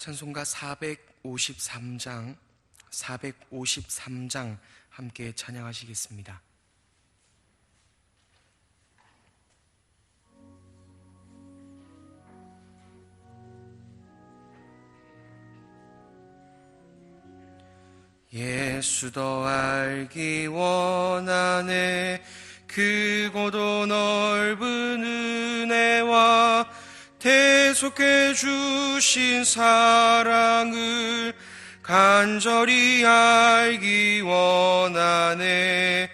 찬송가 453장 함께 찬양하시겠습니다. 예수 더 알기 원하네. 크고도 넓은 은혜와 대속해 주신 사랑을 간절히 알기 원하네.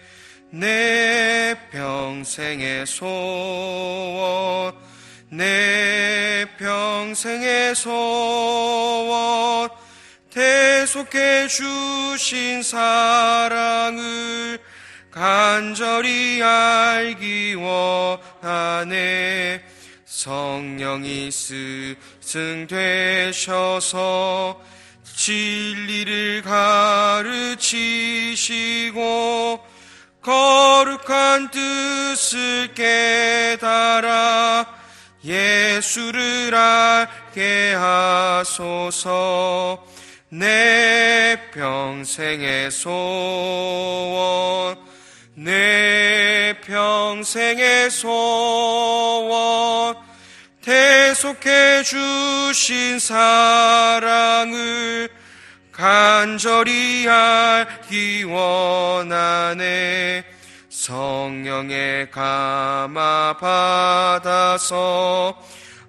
내 평생의 소원, 내 평생의 소원, 대속해 주신 사랑을 간절히 알기 원하네. 성령이 스승되셔서 진리를 가르치시고 거룩한 뜻을 깨달아 예수를 알게 하소서. 내 평생의 소원, 내 평생의 소원, 대속해 주신 사랑을 간절히 알기 원하네. 성령의 감화 받아서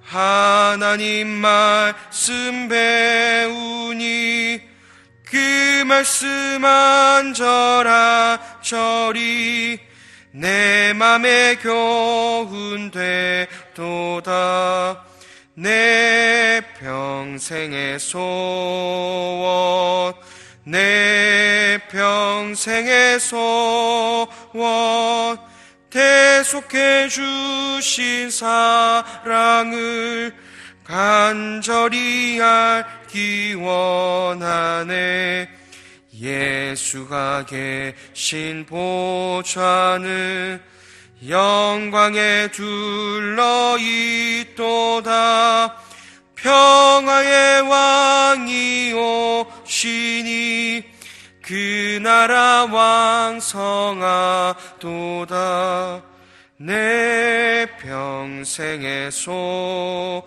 하나님 말씀 배우니 그 말씀 한 절 한 절이 내 맘에 교훈되도다. 내 평생의 소원, 내 평생의 소원, 대속해 주신 사랑을 간절히 알기 원하네. 예수가 계신 보좌는 영광에 둘러있도다. 평화의 왕이 오시니 그 나라 왕성하도다. 내 평생의 소원,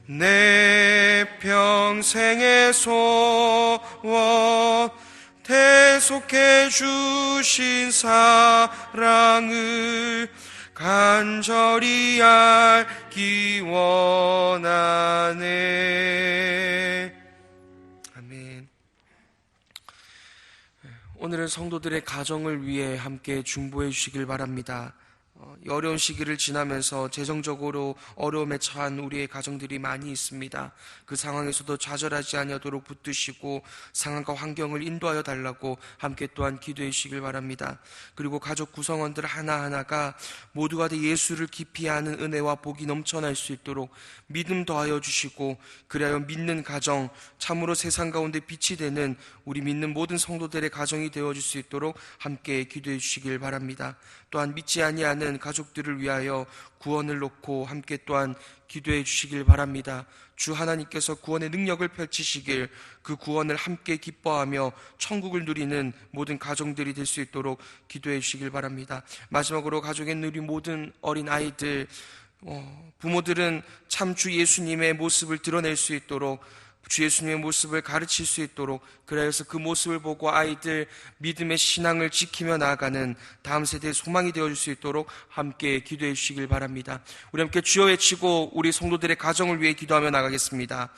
내 평생의 소원, 대속해 주신 사랑을 간절히 알기 원하네. 아멘. 오늘은 성도들의 가정을 위해 함께 중보해 주시길 바랍니다. 이 어려운 시기를 지나면서 재정적으로 어려움에 처한 우리의 가정들이 많이 있습니다. 그 상황에서도 좌절하지 아니하도록 붙드시고 상황과 환경을 인도하여 달라고 함께 또한 기도해 주시길 바랍니다. 그리고 가족 구성원들 하나하나가 모두가 다 예수를 깊이 아는 은혜와 복이 넘쳐날 수 있도록 믿음 더하여 주시고, 그리하여 믿는 가정, 참으로 세상 가운데 빛이 되는 우리 믿는 모든 성도들의 가정이 되어줄 수 있도록 함께 기도해 주시길 바랍니다. 또한 믿지 아니하는 가족들을 위하여 구원을 놓고 함께 또한 기도해 주시길 바랍니다. 주 하나님께서 구원의 능력을 펼치시길, 그 구원을 함께 기뻐하며 천국을 누리는 모든 가정들이 될 수 있도록 기도해 주시길 바랍니다. 마지막으로 가족에 있는 우리 모든 어린 아이들, 부모들은 참 주 예수님의 모습을 드러낼 수 있도록, 주 예수님의 모습을 가르칠 수 있도록, 그래서 그 모습을 보고 아이들 믿음의 신앙을 지키며 나아가는 다음 세대의 소망이 되어줄 수 있도록 함께 기도해 주시길 바랍니다. 우리 함께 주여 외치고 우리 성도들의 가정을 위해 기도하며 나가겠습니다.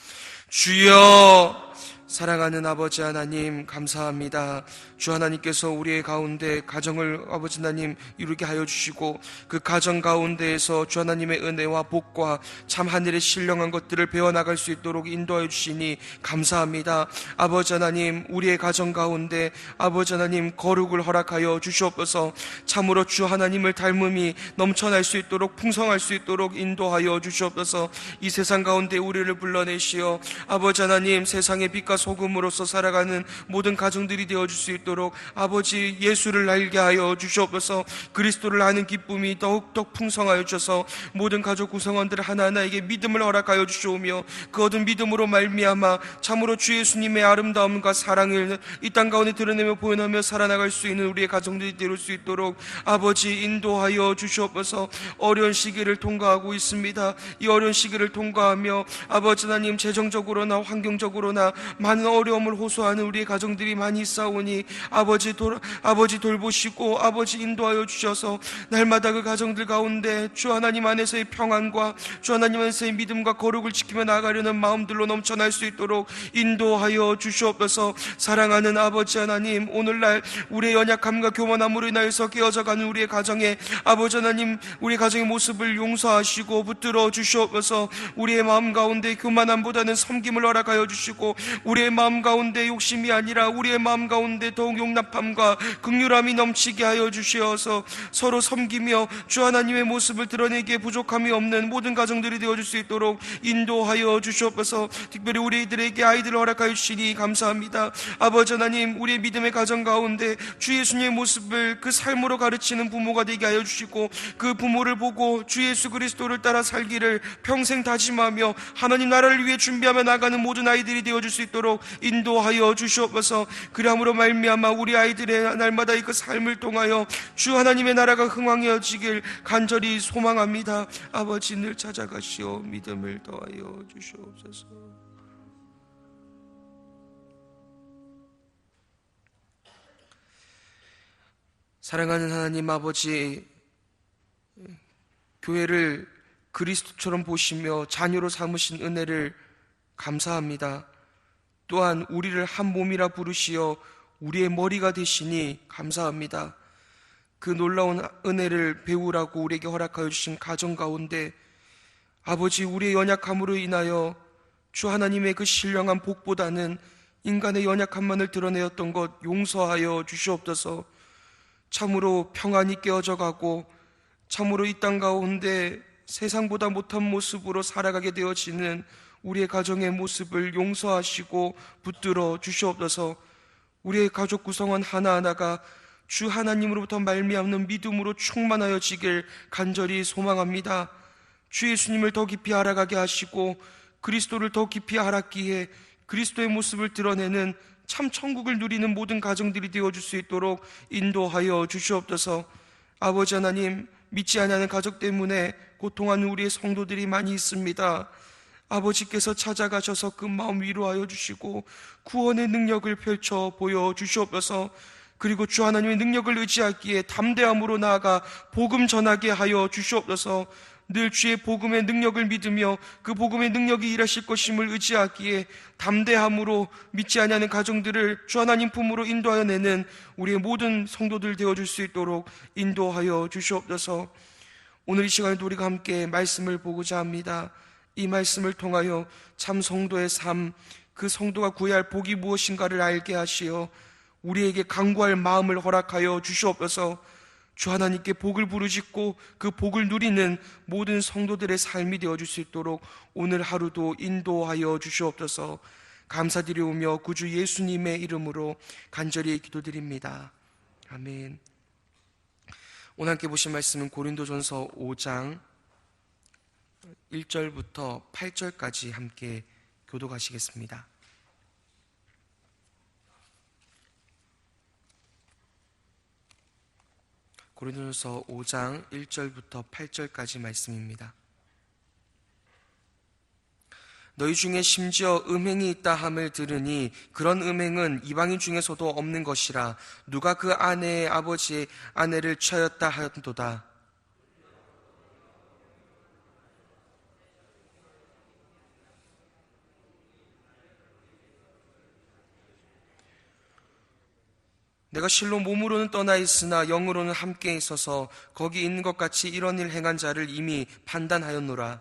주여, 사랑하는 아버지 하나님 감사합니다. 주 하나님께서 우리의 가운데 가정을 아버지 하나님 이루게 하여 주시고, 그 가정 가운데에서 주 하나님의 은혜와 복과 참 하늘의 신령한 것들을 배워나갈 수 있도록 인도하여 주시니 감사합니다. 아버지 하나님, 우리의 가정 가운데 아버지 하나님 거룩을 허락하여 주시옵소서. 참으로 주 하나님을 닮음이 넘쳐날 수 있도록, 풍성할 수 있도록 인도하여 주시옵소서. 이 세상 가운데 우리를 불러내시어 아버지 하나님 세상의 빛과 소금으로서 살아가는 모든 가정들이 되어줄 수 있도록 아버지 예수를 알게 하여 주시옵소서. 그리스도를 아는 기쁨이 더욱더 풍성하여 주셔서 모든 가족 구성원들 하나하나에게 믿음을 허락하여 주시오며 그 얻은 믿음으로 말미암아 참으로 주 예수님의 아름다움과 사랑을 이 땅 가운데 드러내며 보여하며 살아나갈 수 있는 우리의 가정들이 되올 수 있도록 아버지 인도하여 주시옵소서. 어려운 시기를 통과하고 있습니다. 이 어려운 시기를 통과하며 아버지 하나님 재정적으로나 환경적으로나 많은 어려움을 호소하는 우리의 가정들이 많이 있사오니 아버지 돌보시고 아버지 인도하여 주셔서 날마다 그 가정들 가운데 주 하나님 안에서의 평안과 주 하나님 안에서의 믿음과 거룩을 지키며 나아가려는 마음들로 넘쳐날 수 있도록 인도하여 주시옵소서. 사랑하는 아버지 하나님, 오늘날 우리의 연약함과 교만함으로 인하여서 깨어져가는 우리의 가정에 아버지 하나님, 우리 가정의 모습을 용서하시고 붙들어 주시옵소서. 우리의 마음 가운데 교만함보다는 섬김을 허락하여 주시고 우리의 마음 가운데 욕심이 아니라 우리의 마음 가운데 더욱 용납함과 긍휼함이 넘치게 하여 주시어서 서로 섬기며 주 하나님의 모습을 드러내기에 부족함이 없는 모든 가정들이 되어줄 수 있도록 인도하여 주시옵소서. 특별히 우리들에게 아이들을 허락하여 주시니 감사합니다. 아버지 하나님, 우리의 믿음의 가정 가운데 주 예수님의 모습을 그 삶으로 가르치는 부모가 되게 하여 주시고 그 부모를 보고 주 예수 그리스도를 따라 살기를 평생 다짐하며 하나님 나라를 위해 준비하며 나가는 모든 아이들이 되어줄 수 있도록 인도하여 주시옵소서. 그러함으로 말미암아 우리 아이들의 날마다 그 삶을 통하여 주 하나님의 나라가 흥왕해지길 간절히 소망합니다. 아버지 늘 찾아가시오 믿음을 더하여 주시옵소서. 사랑하는 하나님 아버지, 교회를 그리스도처럼 보시며 자녀로 삼으신 은혜를 감사합니다. 또한 우리를 한 몸이라 부르시어 우리의 머리가 되시니 감사합니다. 그 놀라운 은혜를 배우라고 우리에게 허락하여 주신 가정 가운데 아버지, 우리의 연약함으로 인하여 주 하나님의 그 신령한 복보다는 인간의 연약함만을 드러내었던 것 용서하여 주시옵소서. 참으로 평안이 깨어져 가고 참으로 이 땅 가운데 세상보다 못한 모습으로 살아가게 되어지는 우리의 가정의 모습을 용서하시고 붙들어 주시옵소서. 우리의 가족 구성원 하나하나가 주 하나님으로부터 말미암는 믿음으로 충만하여지길 간절히 소망합니다. 주 예수님을 더 깊이 알아가게 하시고 그리스도를 더 깊이 알았기에 그리스도의 모습을 드러내는 참 천국을 누리는 모든 가정들이 되어줄 수 있도록 인도하여 주시옵소서. 아버지 하나님, 믿지 않는 가족 때문에 고통하는 우리의 성도들이 많이 있습니다. 아버지께서 찾아가셔서 그 마음 위로하여 주시고 구원의 능력을 펼쳐 보여주시옵소서. 그리고 주 하나님의 능력을 의지하기에 담대함으로 나아가 복음 전하게 하여 주시옵소서. 늘 주의 복음의 능력을 믿으며 그 복음의 능력이 일하실 것임을 의지하기에 담대함으로 믿지 아니하는 가정들을 주 하나님 품으로 인도하여 내는 우리의 모든 성도들 되어줄 수 있도록 인도하여 주시옵소서. 오늘 이 시간에도 우리가 함께 말씀을 보고자 합니다. 이 말씀을 통하여 참 성도의 삶, 그 성도가 구해야 할 복이 무엇인가를 알게 하시어 우리에게 간구할 마음을 허락하여 주시옵소서. 주 하나님께 복을 부르짖고 그 복을 누리는 모든 성도들의 삶이 되어줄 수 있도록 오늘 하루도 인도하여 주시옵소서. 감사드리오며 구주 예수님의 이름으로 간절히 기도드립니다. 아멘. 오늘 함께 보신 말씀은 고린도전서 5장 1절부터 8절까지 함께 교독하시겠습니다. 고린도전서 5장 1절부터 8절까지 말씀입니다. 너희 중에 심지어 음행이 있다 함을 들으니 그런 음행은 이방인 중에서도 없는 것이라. 누가 그 아내의 아버지의 아내를 취하였다 하였도다. 내가 실로 몸으로는 떠나 있으나 영으로는 함께 있어서 거기 있는 것 같이 이런 일 행한 자를 이미 판단하였노라.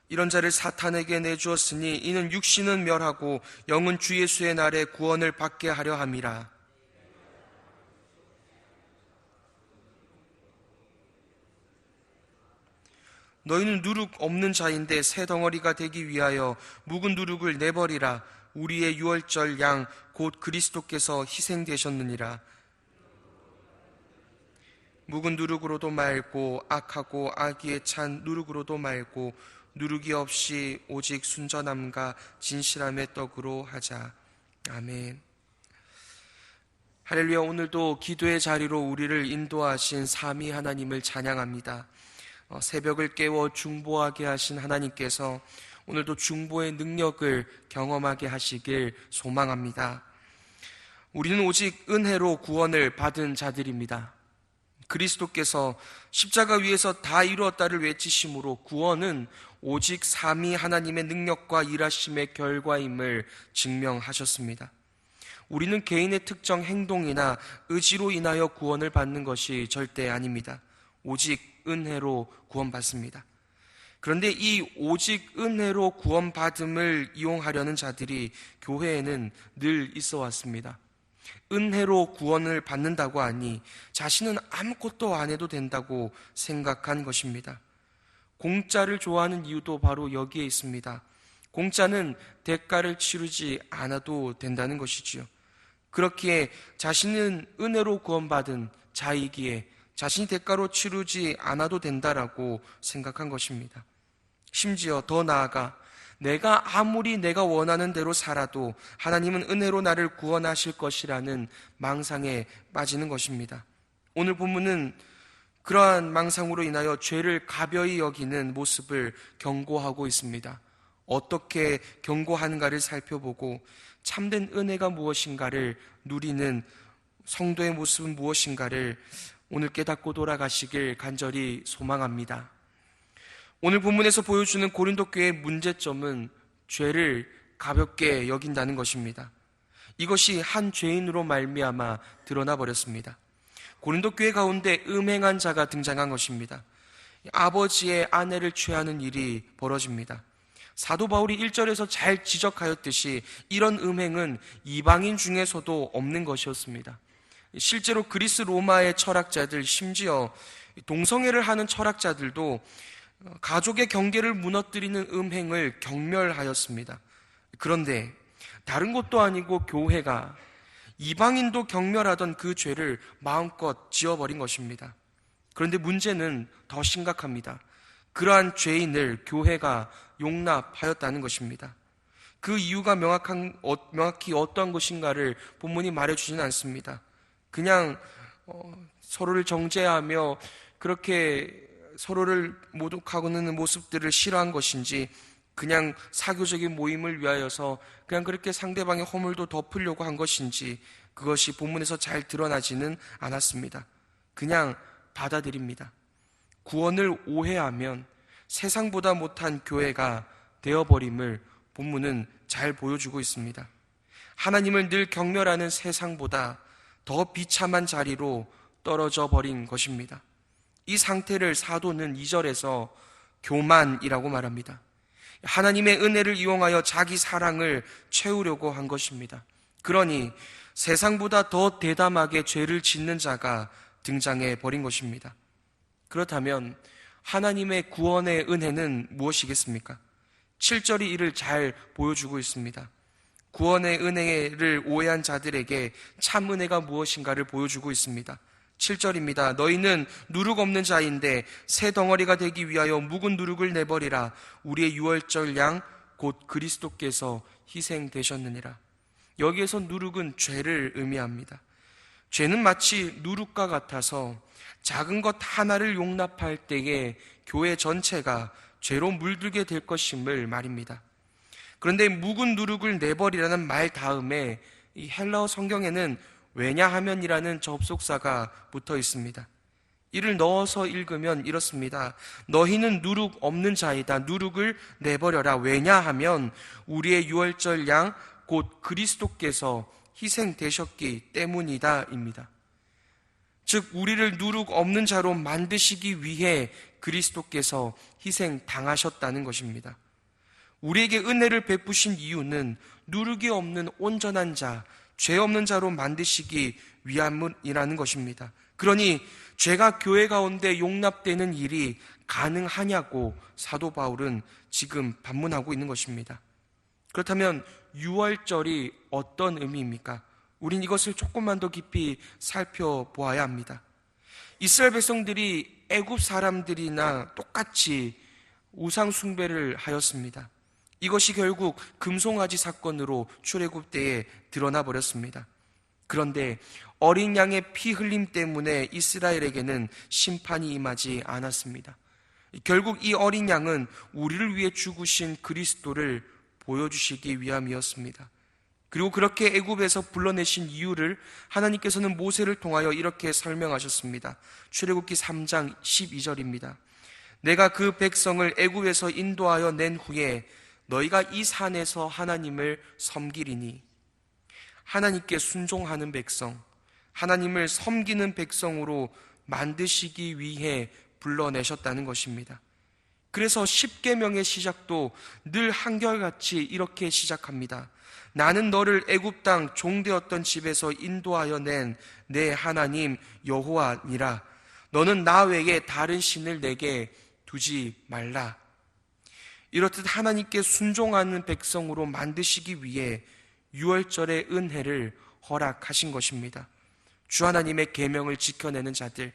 이런 자를 사탄에게 내주었으니 이는 육신은 멸하고 영은 주 예수의 날에 구원을 받게 하려 함이라. 너희는 누룩 없는 자인데 새 덩어리가 되기 위하여 묵은 누룩을 내버리라. 우리의 유월절 양 곧 그리스도께서 희생되셨느니라. 묵은 누룩으로도 말고 악하고 악의에 찬 누룩으로도 말고 누룩이 없이 오직 순전함과 진실함의 떡으로 하자. 아멘. 할렐루야. 오늘도 기도의 자리로 우리를 인도하신 삼위 하나님을 찬양합니다. 새벽을 깨워 중보하게 하신 하나님께서 오늘도 중보의 능력을 경험하게 하시길 소망합니다. 우리는 오직 은혜로 구원을 받은 자들입니다. 그리스도께서 십자가 위에서 다 이루었다를 외치심으로 구원은 오직 삼위 하나님의 능력과 일하심의 결과임을 증명하셨습니다. 우리는 개인의 특정 행동이나 의지로 인하여 구원을 받는 것이 절대 아닙니다. 오직 은혜로 구원받습니다. 그런데 이 오직 은혜로 구원받음을 이용하려는 자들이 교회에는 늘 있어 왔습니다. 은혜로 구원을 받는다고 하니 자신은 아무것도 안 해도 된다고 생각한 것입니다. 공짜를 좋아하는 이유도 바로 여기에 있습니다. 공짜는 대가를 치르지 않아도 된다는 것이지요. 그렇기에 자신은 은혜로 구원받은 자이기에 자신이 대가로 치르지 않아도 된다라고 생각한 것입니다. 심지어 더 나아가 내가 아무리 내가 원하는 대로 살아도 하나님은 은혜로 나를 구원하실 것이라는 망상에 빠지는 것입니다. 오늘 본문은 그러한 망상으로 인하여 죄를 가벼이 여기는 모습을 경고하고 있습니다. 어떻게 경고하는가를 살펴보고 참된 은혜가 무엇인가를 누리는 성도의 모습은 무엇인가를 오늘 깨닫고 돌아가시길 간절히 소망합니다. 오늘 본문에서 보여주는 고린도 교회의 문제점은 죄를 가볍게 여긴다는 것입니다. 이것이 한 죄인으로 말미암아 드러나 버렸습니다. 고린도 교회 가운데 음행한 자가 등장한 것입니다. 아버지의 아내를 취하는 일이 벌어집니다. 사도 바울이 1절에서 잘 지적하였듯이 이런 음행은 이방인 중에서도 없는 것이었습니다. 실제로 그리스 로마의 철학자들, 심지어 동성애를 하는 철학자들도 가족의 경계를 무너뜨리는 음행을 경멸하였습니다. 그런데 다른 것도 아니고 교회가 이방인도 경멸하던 그 죄를 마음껏 지어버린 것입니다. 그런데 문제는 더 심각합니다. 그러한 죄인을 교회가 용납하였다는 것입니다. 그 이유가 명확히 어떠한 것인가를 본문이 말해주지는 않습니다. 그냥 서로를 정죄하며 그렇게 서로를 모독하고는 모습들을 싫어한 것인지, 그냥 사교적인 모임을 위하여서 그냥 그렇게 상대방의 허물도 덮으려고 한 것인지, 그것이 본문에서 잘 드러나지는 않았습니다. 그냥 받아들입니다. 구원을 오해하면 세상보다 못한 교회가 되어버림을 본문은 잘 보여주고 있습니다. 하나님을 늘 경멸하는 세상보다 더 비참한 자리로 떨어져 버린 것입니다. 이 상태를 사도는 2절에서 교만이라고 말합니다. 하나님의 은혜를 이용하여 자기 사랑을 채우려고 한 것입니다. 그러니 세상보다 더 대담하게 죄를 짓는 자가 등장해 버린 것입니다. 그렇다면 하나님의 구원의 은혜는 무엇이겠습니까? 7절이 이를 잘 보여주고 있습니다. 구원의 은혜를 오해한 자들에게 참 은혜가 무엇인가를 보여주고 있습니다. 7절입니다. 너희는 누룩 없는 자인데 새 덩어리가 되기 위하여 묵은 누룩을 내버리라. 우리의 유월절 양 곧 그리스도께서 희생되셨느니라. 여기에서 누룩은 죄를 의미합니다. 죄는 마치 누룩과 같아서 작은 것 하나를 용납할 때에 교회 전체가 죄로 물들게 될 것임을 말입니다. 그런데 묵은 누룩을 내버리라는 말 다음에 이 헬라어 성경에는 왜냐하면이라는 접속사가 붙어 있습니다. 이를 넣어서 읽으면 이렇습니다. 너희는 누룩 없는 자이다. 누룩을 내버려라. 왜냐하면 우리의 유월절 양 곧 그리스도께서 희생되셨기 때문이다 입니다. 즉 우리를 누룩 없는 자로 만드시기 위해 그리스도께서 희생당하셨다는 것입니다. 우리에게 은혜를 베푸신 이유는 누룩이 없는 온전한 자, 죄 없는 자로 만드시기 위함이라는 것입니다. 그러니 죄가 교회 가운데 용납되는 일이 가능하냐고 사도 바울은 지금 반문하고 있는 것입니다. 그렇다면 유월절이 어떤 의미입니까? 우린 이것을 조금만 더 깊이 살펴보아야 합니다. 이스라엘 백성들이 애굽 사람들이나 똑같이 우상 숭배를 하였습니다. 이것이 결국 금송아지 사건으로 출애굽 때에 드러나 버렸습니다. 그런데 어린 양의 피 흘림 때문에 이스라엘에게는 심판이 임하지 않았습니다. 결국 이 어린 양은 우리를 위해 죽으신 그리스도를 보여주시기 위함이었습니다. 그리고 그렇게 애굽에서 불러내신 이유를 하나님께서는 모세를 통하여 이렇게 설명하셨습니다. 출애굽기 3장 12절입니다. 내가 그 백성을 애굽에서 인도하여 낸 후에 너희가 이 산에서 하나님을 섬기리니, 하나님께 순종하는 백성, 하나님을 섬기는 백성으로 만드시기 위해 불러내셨다는 것입니다. 그래서 십계명의 시작도 늘 한결같이 이렇게 시작합니다. 나는 너를 애굽 땅 종되었던 집에서 인도하여 낸 내 하나님 여호와니라. 너는 나 외에 다른 신을 내게 두지 말라. 이렇듯 하나님께 순종하는 백성으로 만드시기 위해 유월절의 은혜를 허락하신 것입니다. 주 하나님의 계명을 지켜내는 자들,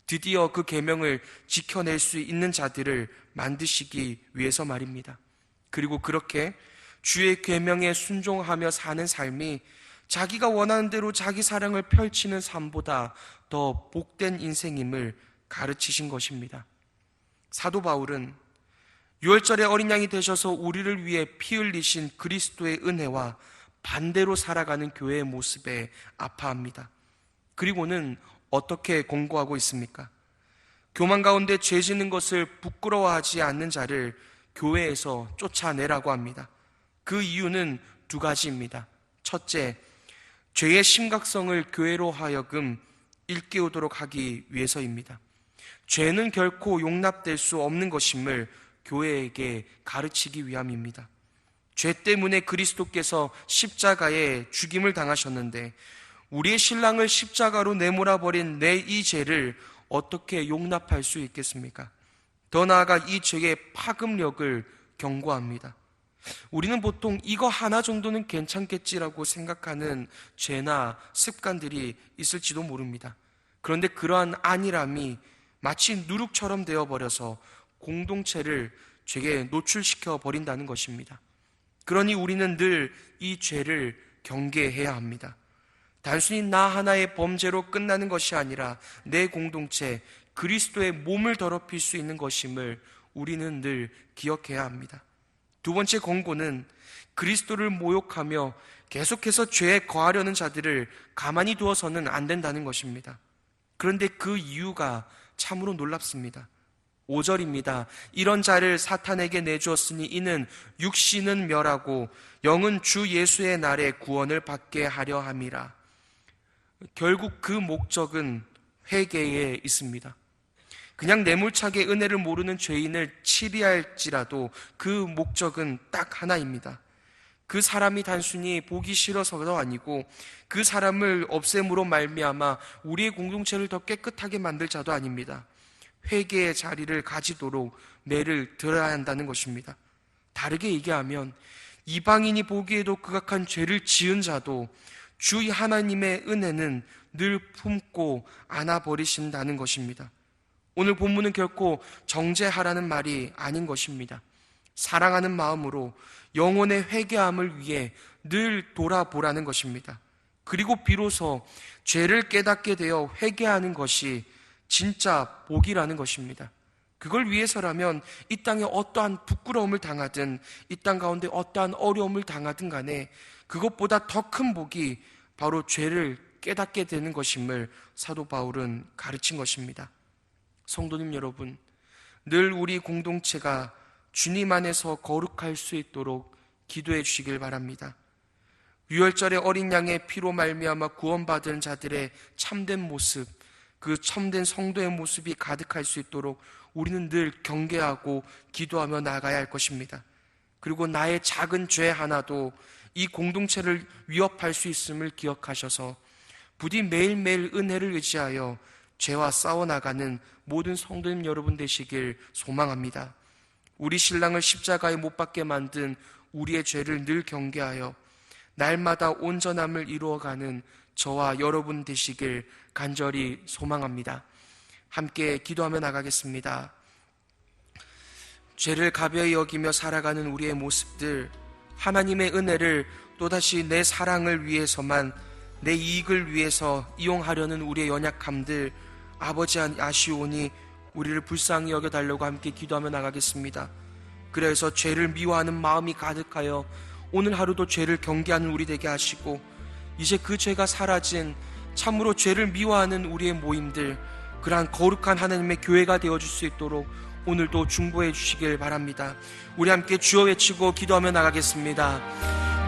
드디어 그 계명을 지켜낼 수 있는 자들을 만드시기 위해서 말입니다. 그리고 그렇게 주의 계명에 순종하며 사는 삶이 자기가 원하는 대로 자기 사랑을 펼치는 삶보다 더 복된 인생임을 가르치신 것입니다. 사도 바울은 유월절의 어린 양이 되셔서 우리를 위해 피 흘리신 그리스도의 은혜와 반대로 살아가는 교회의 모습에 아파합니다. 그리고는 어떻게 권고하고 있습니까? 교만 가운데 죄 짓는 것을 부끄러워하지 않는 자를 교회에서 쫓아내라고 합니다. 그 이유는 두 가지입니다. 첫째, 죄의 심각성을 교회로 하여금 일깨우도록 하기 위해서입니다. 죄는 결코 용납될 수 없는 것임을 교회에게 가르치기 위함입니다. 죄 때문에 그리스도께서 십자가에 죽임을 당하셨는데 우리의 신랑을 십자가로 내몰아 버린 내 이 죄를 어떻게 용납할 수 있겠습니까? 더 나아가 이 죄의 파급력을 경고합니다. 우리는 보통 이거 하나 정도는 괜찮겠지라고 생각하는 죄나 습관들이 있을지도 모릅니다. 그런데 그러한 안일함이 마치 누룩처럼 되어버려서 공동체를 죄에 노출시켜 버린다는 것입니다. 그러니 우리는 늘 이 죄를 경계해야 합니다. 단순히 나 하나의 범죄로 끝나는 것이 아니라 내 공동체, 그리스도의 몸을 더럽힐 수 있는 것임을 우리는 늘 기억해야 합니다. 두 번째 권고는 그리스도를 모욕하며 계속해서 죄에 거하려는 자들을 가만히 두어서는 안 된다는 것입니다. 그런데 그 이유가 참으로 놀랍습니다. 5절입니다. 이런 자를 사탄에게 내주었으니 이는 육신은 멸하고 영은 주 예수의 날에 구원을 받게 하려 함이라. 결국 그 목적은 회개에 있습니다. 그냥 매몰차게 은혜를 모르는 죄인을 치리할지라도 그 목적은 딱 하나입니다. 그 사람이 단순히 보기 싫어서도 아니고 그 사람을 없앰으로 말미암아 우리의 공동체를 더 깨끗하게 만들 자도 아닙니다. 회개의 자리를 가지도록 매를 들어야 한다는 것입니다. 다르게 얘기하면 이방인이 보기에도 극악한 죄를 지은 자도 주 하나님의 은혜는 늘 품고 안아버리신다는 것입니다. 오늘 본문은 결코 정죄하라는 말이 아닌 것입니다. 사랑하는 마음으로 영혼의 회개함을 위해 늘 돌아보라는 것입니다. 그리고 비로소 죄를 깨닫게 되어 회개하는 것이 진짜 복이라는 것입니다. 그걸 위해서라면 이 땅에 어떠한 부끄러움을 당하든 이 땅 가운데 어떠한 어려움을 당하든 간에 그것보다 더 큰 복이 바로 죄를 깨닫게 되는 것임을 사도 바울은 가르친 것입니다. 성도님 여러분, 늘 우리 공동체가 주님 안에서 거룩할 수 있도록 기도해 주시길 바랍니다. 유월절의 어린 양의 피로 말미암아 구원받은 자들의 참된 모습, 그 참된 성도의 모습이 가득할 수 있도록 우리는 늘 경계하고 기도하며 나아가야 할 것입니다. 그리고 나의 작은 죄 하나도 이 공동체를 위협할 수 있음을 기억하셔서 부디 매일매일 은혜를 의지하여 죄와 싸워나가는 모든 성도님 여러분 되시길 소망합니다. 우리 신랑을 십자가에 못 박게 만든 우리의 죄를 늘 경계하여 날마다 온전함을 이루어가는 저와 여러분 되시길 간절히 소망합니다. 함께 기도하며 나가겠습니다. 죄를 가벼이 여기며 살아가는 우리의 모습들, 하나님의 은혜를 또다시 내 사랑을 위해서만, 내 이익을 위해서 이용하려는 우리의 연약함들, 아버지 아시오니 우리를 불쌍히 여겨달라고 함께 기도하며 나가겠습니다. 그래서 죄를 미워하는 마음이 가득하여 오늘 하루도 죄를 경계하는 우리 되게 하시고, 이제 그 죄가 사라진 참으로 죄를 미워하는 우리의 모임들, 그러한 거룩한 하나님의 교회가 되어줄 수 있도록 오늘도 중보해 주시길 바랍니다. 우리 함께 주여 외치고 기도하며 나가겠습니다.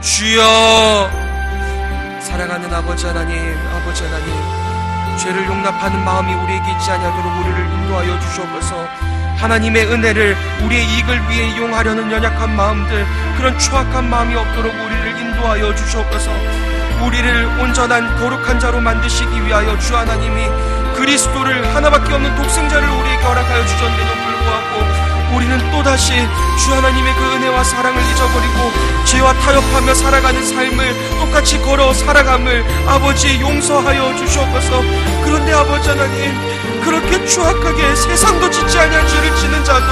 주여! 사랑하는 아버지 하나님, 죄를 용납하는 마음이 우리에게 있지 아니하도록 우리를 인도하여 주시옵소서. 하나님의 은혜를 우리의 이익을 위해 이용하려는 연약한 마음들, 그런 추악한 마음이 없도록 우리를 인도하여 주시옵소서. 우리를 온전한 거룩한 자로 만드시기 위하여 주 하나님이 그리스도를, 하나밖에 없는 독생자를 우리에게 허락하여 주셨는데도 불구하고 우리는 또다시 주 하나님의 그 은혜와 사랑을 잊어버리고 죄와 타협하며 살아가는 삶을 똑같이 걸어 살아감을 아버지 용서하여 주시옵소서. 그런데 아버지 하나님, 그렇게 추악하게 세상도 짓지 아니한 죄를 지는 자도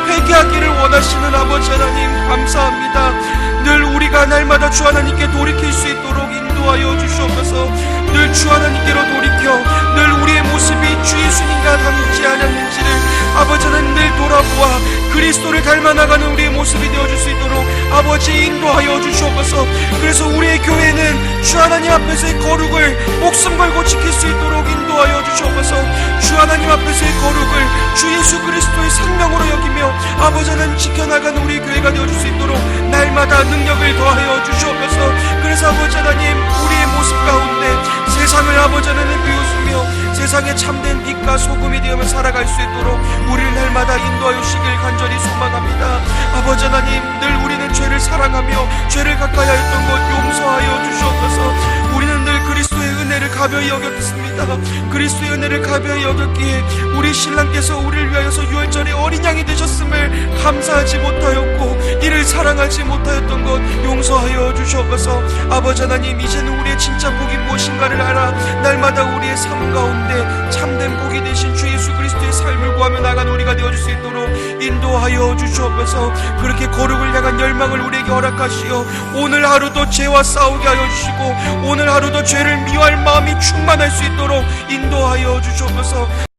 회개하기를 원하시는 아버지 하나님 감사합니다. 늘 우리가 날마다 주 하나님께 돌이킬 수 있도록 인도하여 주시옵소서. 늘 주 하나님께로 돌이켜 늘 우리의 모습이 주 예수님과 닮지 않았는지를 아버지 하나님 늘 돌아보아 그리스도를 닮아나가는 우리의 모습이 되어줄 수 있도록 아버지 인도하여 주시옵소서. 그래서 우리의 교회는 주 하나님 앞에서의 거룩을 목숨 걸고 지킬 수 있도록 인도하여 주시옵소서. 주 하나님 앞에서의 거룩을 주 예수 그리스도의 생명으로 여기며 아버지 하나님 지켜나가는 우리의 교회가 되어줄 수 있도록 날마다 능력을 더하여 주시옵소서. 그래서 아버지 하나님, 우리의 모습 가운데 세상을 아버지 하나님 비웃으며 세상의 참된 빛과 소금이 되어 살아갈 수 있도록 우리를 날마다 인도하여 주시길 간절히 소망합니다. 아버지 하나님, 늘 우리는 죄를 사랑하며 죄를 가까이 하였던 것 용서하여 주시옵소서. 우리는 늘 그리스도의 은혜를 가벼이 여겼습니다. 그리스도의 은혜를 가벼이 여겼기에 우리 신랑께서 우리를 위하여서 유월절에 어린 양이 되셨음을 감사하지 못하였고 이를 사랑하지 못하였던 것 용서하여 주시옵소서. 아버지 하나님, 이제는 우리의 진짜 복이 무엇인가를 알아 날마다 우리의 삶 가운데 참된 복이 되신 주 예수 그리스도의 삶을 구하며 나간 우리가 되어줄 수 있도록 인도하여 주시옵소서. 그렇게 거룩을 향한 열망을 우리에게 허락하시어 오늘 하루도 죄와 싸우게 하여 주시고 오늘 하루도 죄를 미워할 마음이 충만할 수 있도록 인도하여 주시옵소서.